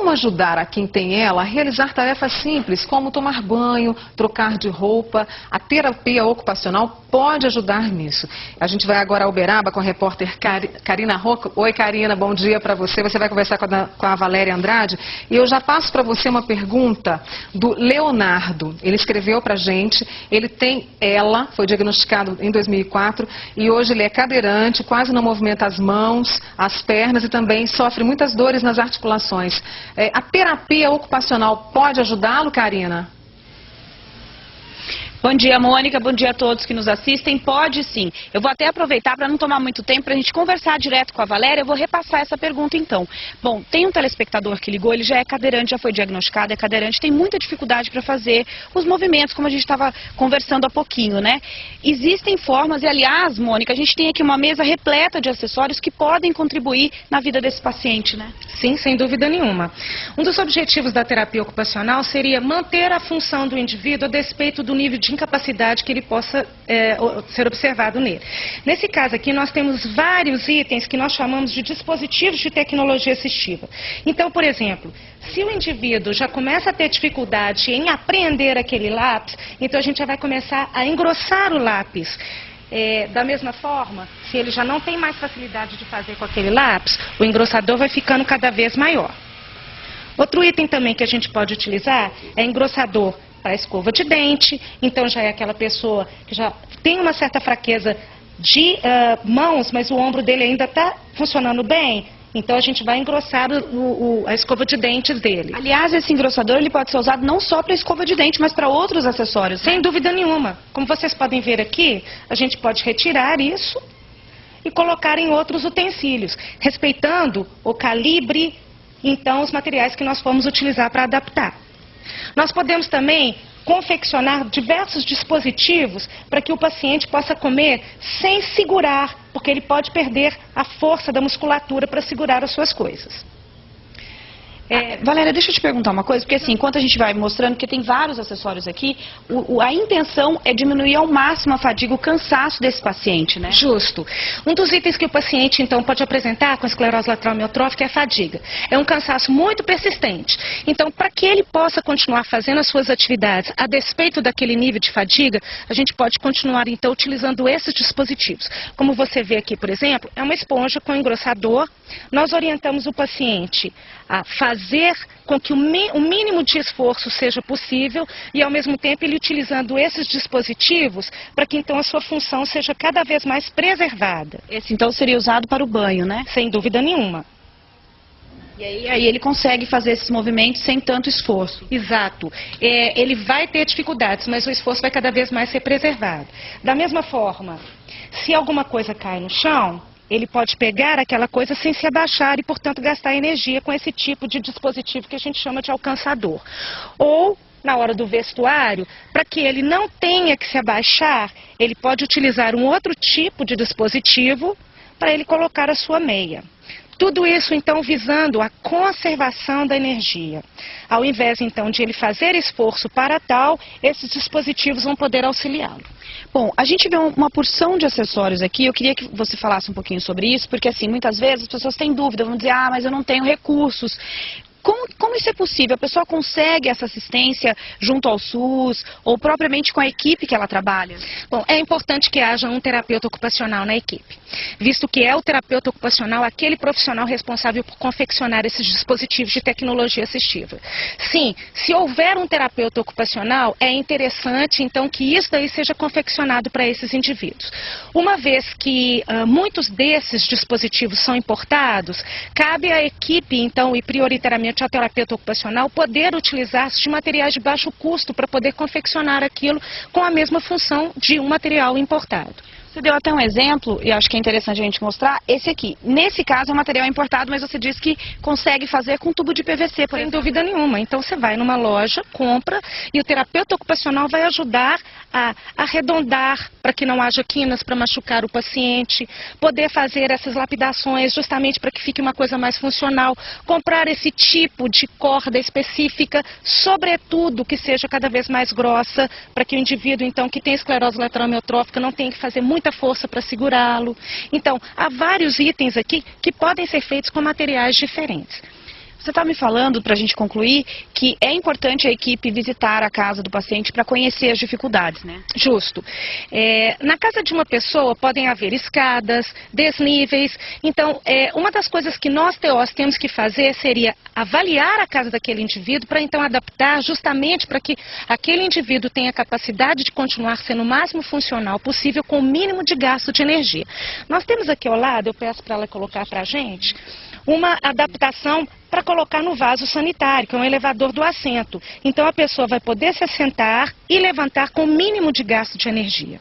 como ajudar a quem tem ela a realizar tarefas simples, como tomar banho, trocar de roupa? A terapia ocupacional pode ajudar nisso. A gente vai agora a Uberaba com a repórter Karina Rocco. Oi, Karina, bom dia para você. Você vai conversar com a Valéria Andrade. E eu já passo para você uma pergunta do Leonardo. Ele escreveu para a gente, foi diagnosticado em 2004 e hoje ele é cadeirante, quase não movimenta as mãos, as pernas e também sofre muitas dores nas articulações. A terapia ocupacional pode ajudá-lo, Karina? Bom dia, Mônica. Bom dia a todos que nos assistem. Pode sim. Eu vou até aproveitar para não tomar muito tempo para a gente conversar direto com a Valéria. Eu vou repassar essa pergunta então. Bom, tem um telespectador que ligou, ele já é cadeirante, já foi diagnosticado, é cadeirante, tem muita dificuldade para fazer os movimentos, como a gente estava conversando há pouquinho, né? Existem formas, e aliás, Mônica, a gente tem aqui uma mesa repleta de acessórios que podem contribuir na vida desse paciente, né? Sim, sem dúvida nenhuma. Um dos objetivos da terapia ocupacional seria manter a função do indivíduo a despeito do nível de incapacidade que ele possa ser observado nele. Nesse caso aqui, nós temos vários itens que nós chamamos de dispositivos de tecnologia assistiva. Então, por exemplo, se o indivíduo já começa a ter dificuldade em apreender aquele lápis, então a gente já vai começar a engrossar o lápis. Da mesma forma, se ele já não tem mais facilidade de fazer com aquele lápis, o engrossador vai ficando cada vez maior. Outro item também que a gente pode utilizar é engrossador para a escova de dente. Então já é aquela pessoa que já tem uma certa fraqueza de mãos, mas o ombro dele ainda está funcionando bem. Então a gente vai engrossar a escova de dentes dele. Aliás, esse engrossador ele pode ser usado não só para escova de dente, mas para outros acessórios. Sem dúvida nenhuma. Como vocês podem ver aqui, a gente pode retirar isso e colocar em outros utensílios, respeitando o calibre, então, os materiais que nós formos utilizar para adaptar. Nós podemos também confeccionar diversos dispositivos para que o paciente possa comer sem segurar, porque ele pode perder a força da musculatura para segurar as suas coisas. Valéria, deixa eu te perguntar uma coisa, porque assim, enquanto a gente vai mostrando, porque tem vários acessórios aqui, a intenção é diminuir ao máximo a fadiga, o cansaço desse paciente, né? Justo. Um dos itens que o paciente, então, pode apresentar com esclerose lateral amiotrófica é a fadiga. É um cansaço muito persistente. Então, para que ele possa continuar fazendo as suas atividades a despeito daquele nível de fadiga, a gente pode continuar, então, utilizando esses dispositivos. Como você vê aqui, por exemplo, é uma esponja com engrossador. Nós orientamos o paciente a fazer com que o mínimo de esforço seja possível e, ao mesmo tempo, ele utilizando esses dispositivos para que, então, a sua função seja cada vez mais preservada. Esse, então, seria usado para o banho, né? Sem dúvida nenhuma. E aí ele consegue fazer esses movimentos sem tanto esforço. Exato. Ele vai ter dificuldades, mas o esforço vai cada vez mais ser preservado. Da mesma forma, se alguma coisa cai no chão, ele pode pegar aquela coisa sem se abaixar e, portanto, gastar energia com esse tipo de dispositivo que a gente chama de alcançador. Ou, na hora do vestuário, para que ele não tenha que se abaixar, ele pode utilizar um outro tipo de dispositivo para ele colocar a sua meia. Tudo isso, então, visando a conservação da energia. Ao invés, então, de ele fazer esforço para tal, esses dispositivos vão poder auxiliá-lo. Bom, a gente vê uma porção de acessórios aqui, eu queria que você falasse um pouquinho sobre isso, porque assim, muitas vezes as pessoas têm dúvida, vão dizer, mas eu não tenho recursos. Como isso é possível? A pessoa consegue essa assistência junto ao SUS ou propriamente com a equipe que ela trabalha? Bom, é importante que haja um terapeuta ocupacional na equipe, visto que é o terapeuta ocupacional aquele profissional responsável por confeccionar esses dispositivos de tecnologia assistiva. Sim, se houver um terapeuta ocupacional, é interessante então que isso daí seja confeccionado para esses indivíduos. Uma vez que muitos desses dispositivos são importados, cabe à equipe então e prioritariamente ao terapeuta ocupacional poder utilizar-se de materiais de baixo custo para poder confeccionar aquilo com a mesma função de um material importado. Você deu até um exemplo, e acho que é interessante a gente mostrar, esse aqui. Nesse caso é um material importado, mas você disse que consegue fazer com tubo de PVC, por exemplo. Sem dúvida nenhuma. Então você vai numa loja, compra, e o terapeuta ocupacional vai ajudar a arredondar para que não haja quinas para machucar o paciente, poder fazer essas lapidações justamente para que fique uma coisa mais funcional, comprar esse tipo de corda específica, sobretudo que seja cada vez mais grossa, para que o indivíduo então que tem esclerose lateral amiotrófica não tenha que fazer muita força para segurá-lo. Então, há vários itens aqui que podem ser feitos com materiais diferentes. Você está me falando, para a gente concluir, que é importante a equipe visitar a casa do paciente para conhecer as dificuldades, né? Justo. Na casa de uma pessoa podem haver escadas, desníveis. Então, uma das coisas que nós, TOs, temos que fazer seria avaliar a casa daquele indivíduo para então adaptar justamente para que aquele indivíduo tenha capacidade de continuar sendo o máximo funcional possível com o mínimo de gasto de energia. Nós temos aqui ao lado, eu peço para ela colocar para a gente, uma adaptação para colocar no vaso sanitário, que é um elevador do assento. Então a pessoa vai poder se assentar e levantar com o mínimo de gasto de energia,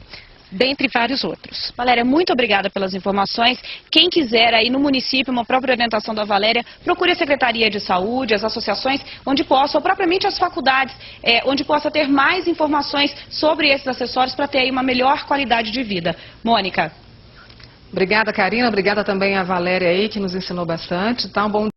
dentre vários outros. Valéria, muito obrigada pelas informações. Quem quiser aí no município uma própria orientação da Valéria, procure a Secretaria de Saúde, as associações, onde possa, ou propriamente as faculdades, onde possa ter mais informações sobre esses acessórios para ter aí uma melhor qualidade de vida. Mônica. Obrigada, Karina. Obrigada também a Valéria aí, que nos ensinou bastante. Tá? Um bom